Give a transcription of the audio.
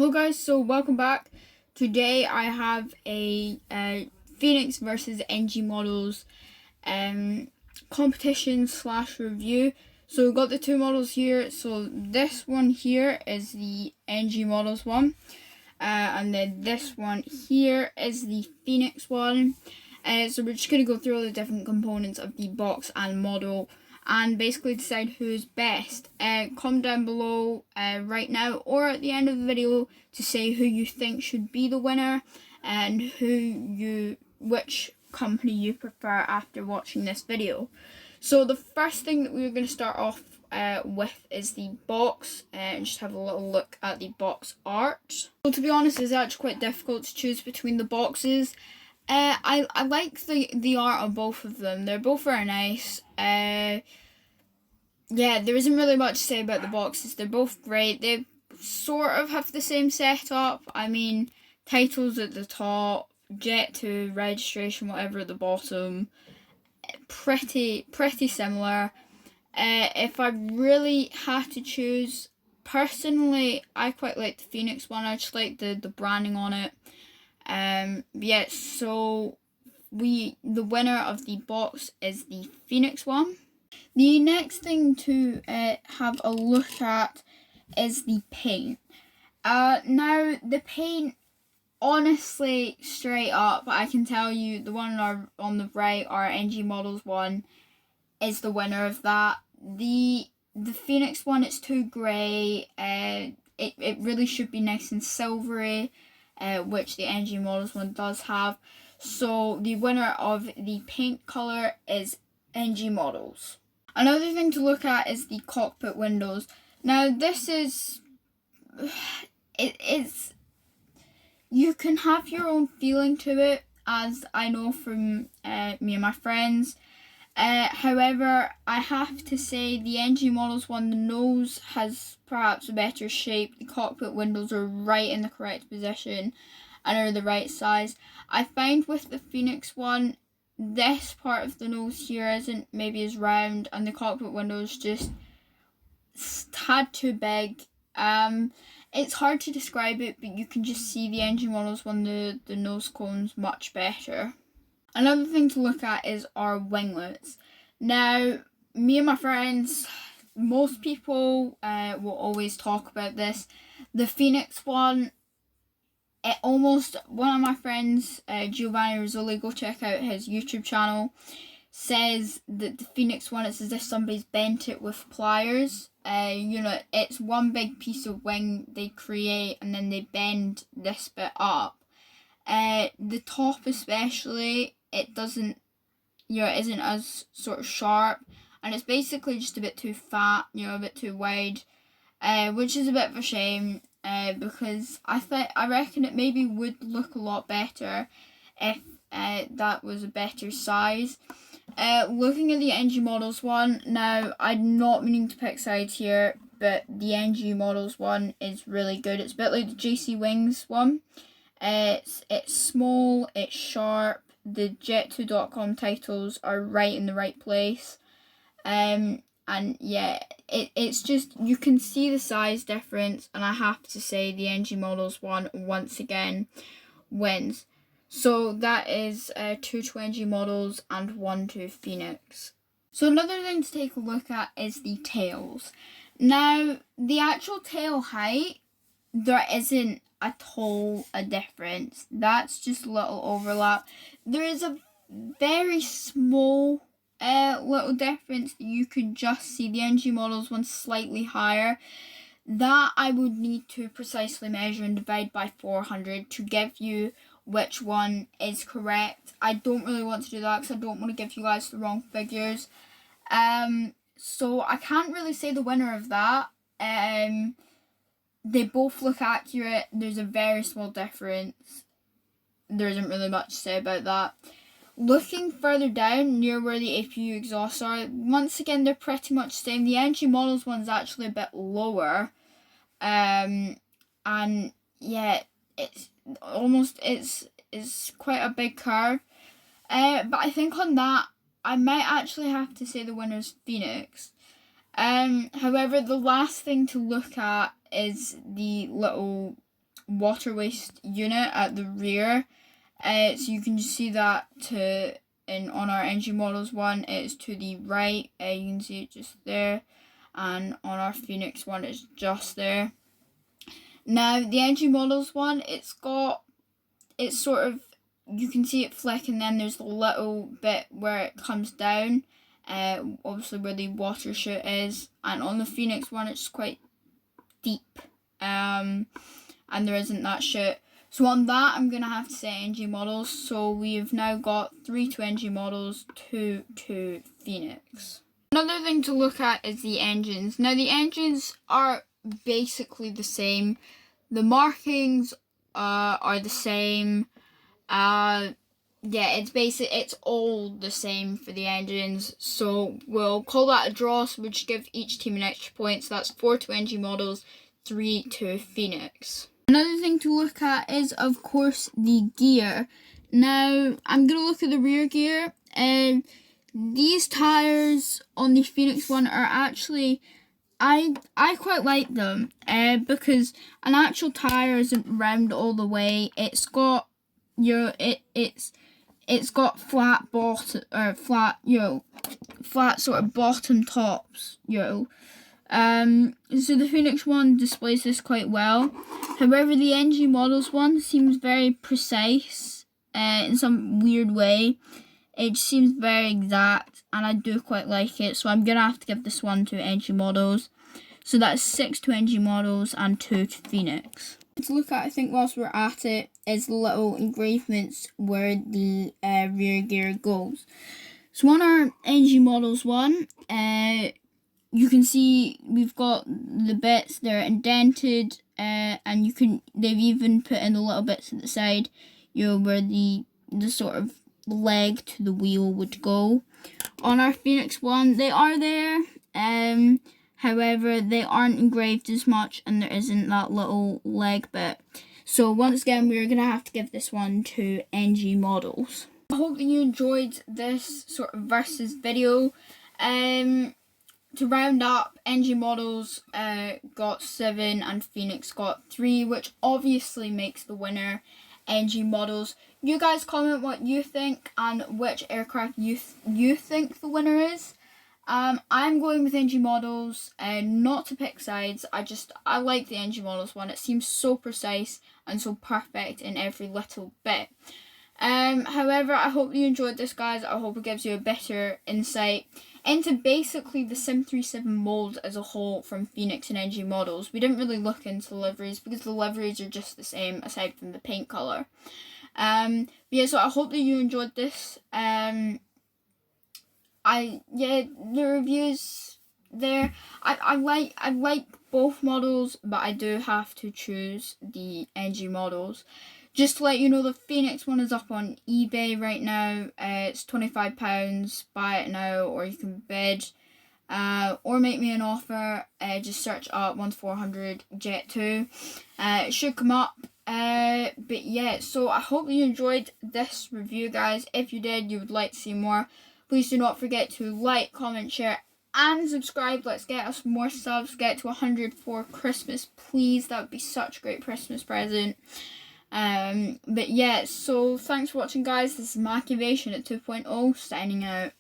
Hello guys, so welcome back. Today I have a Phoenix versus NG models competition / review. So we've got the two models here. So this one here is the NG models one, and then this one here is the Phoenix one. So we're just going to go through all the different components of the box and model and basically decide who's best. Comment down below right now or at the end of the video to say who you think should be the winner and which company you prefer after watching this video. So the first thing that we're going to start off with is the box, and just have a little look at the box art. So to be honest, it's actually quite difficult to choose between the boxes. I like the art of both of them. They're both very nice. Yeah, there isn't really much to say about the boxes. They're both great. They sort of have the same setup. I mean, titles at the top, Jet2, registration, whatever at the bottom. Pretty similar. If I really had to choose, personally, I quite like the Phoenix one. I just like the branding on it. Yeah, so the winner of the box is the Phoenix one. The next thing to have a look at is the paint. Now the paint, honestly, straight up, I can tell you the one on the right, our NG Models one, is the winner of that. The Phoenix one, it's too grey. It really should be nice and silvery, which the NG Models one does have. So the winner of the paint colour is NG Models. Another thing to look at is the cockpit windows. Now this is, you can have your own feeling to it, as I know from me and my friends. However, I have to say the NG Models one, the nose has perhaps a better shape. The cockpit windows are right in the correct position and are the right size. I find with the Phoenix one, this part of the nose here isn't maybe as round, and the cockpit windows just a tad too big. It's hard to describe it, but you can just see the NG Models one, the nose cone's much better. Another thing to look at is our winglets. Now, me and my friends, most people will always talk about this. The Phoenix one, one of my friends, Giovanni Rizzoli, go check out his YouTube channel, says that the Phoenix one, it's as if somebody's bent it with pliers. It's one big piece of wing they create and then they bend this bit up. The top especially, it isn't as sort of sharp, and it's basically just a bit too fat, a bit too wide, which is a bit of a shame, because I reckon it maybe would look a lot better if that was a better size. Looking at the NG Models one, now I'm not meaning to pick sides here, but the NG Models one is really good. It's a bit like the JC Wings one. It's small, it's sharp, the Jet2.com titles are right in the right place. And yeah, it's just, you can see the size difference, and I have to say the NG Models one once again wins. So that is 2 to NG Models and 1 to Phoenix. So another thing to take a look at is the tails. Now, the actual tail height, there isn't at all a difference. That's just a little overlap. There is a very small little difference that you could just see. The NG Models one slightly higher. That I would need to precisely measure and divide by 400 to give you which one is correct. I don't really want to do that because I don't want to give you guys the wrong figures. So I can't really say the winner of that. They both look accurate. There's a very small difference. There isn't really much to say about that. Looking further down near where the APU exhausts are, once again they're pretty much the same. The NG Models one's actually a bit lower. And yeah, it's quite a big curve. But I think on that, I might actually have to say the winner's Phoenix. However, the last thing to look at is the little water waste unit at the rear. So you can just see that on our NG Models one, it's to the right. You can see it just there, and on our Phoenix one, it's just there. Now the NG Models one, it's sort of, you can see it flicking. Then there's the little bit where it comes down, obviously where the water chute is, and on the Phoenix one, it's quite deep, and there isn't that chute. So on that, I'm going to have to say NG Models. So we've now got 3 to NG Models, 2 to Phoenix. Another thing to look at is the engines. Now the engines are basically the same. The markings are the same. Yeah, it's all the same for the engines. So we'll call that a draw. So we'll just give each team an extra point. So that's 4 to NG Models, 3 to Phoenix. Another thing to look at is, of course, the gear. Now, I'm going to look at the rear gear. These tyres on the Phoenix one are actually, I quite like them, because an actual tyre isn't round all the way. It's got, it's got flat bottom, or flat sort of bottom tops, So the Phoenix one displays this quite well. However, the NG Models one seems very precise, in some weird way. It seems very exact, and I do quite like it. So I'm gonna have to give this one to NG Models. So that's 6 to NG Models and 2 to Phoenix. To look at, I think, whilst we're at it, is the little engravements where the rear gear goes. So on our NG Models one, you can see we've got the bits, they're indented, and they've even put in the little bits at the side, where the sort of leg to the wheel would go. On our Phoenix one, they are there, however, they aren't engraved as much, and there isn't that little leg bit. So once again, we're going to have to give this one to NG Models. I hope that you enjoyed this sort of versus video. To round up, NG Models got 7 and Phoenix got 3, which obviously makes the winner NG Models. You guys comment what you think and which aircraft you think the winner is. I'm going with NG Models, not to pick sides. I like the NG Models one. It seems so precise and so perfect in every little bit. However, I hope you enjoyed this, guys. I hope it gives you a better insight into basically the Sim 37 mold as a whole from Phoenix and NG Models. We didn't really look into the liveries because the liveries are just the same aside from the paint colour. Yeah, so I hope that you enjoyed this. The reviews there. I like both models, but I do have to choose the NG Models. Just to let you know, the Phoenix one is up on eBay right now. It's £25. Buy it now, or you can bid, or make me an offer. Just search up 1400 Jet2. It should come up. But yeah, so I hope you enjoyed this review, guys. If you did, you would like to see more, please do not forget to like, comment, share, and subscribe. Let's get us more subs. Get to 100 for Christmas, please. That would be such a great Christmas present. But yeah, so thanks for watching, guys. This is Macuvation at 2.0 signing out.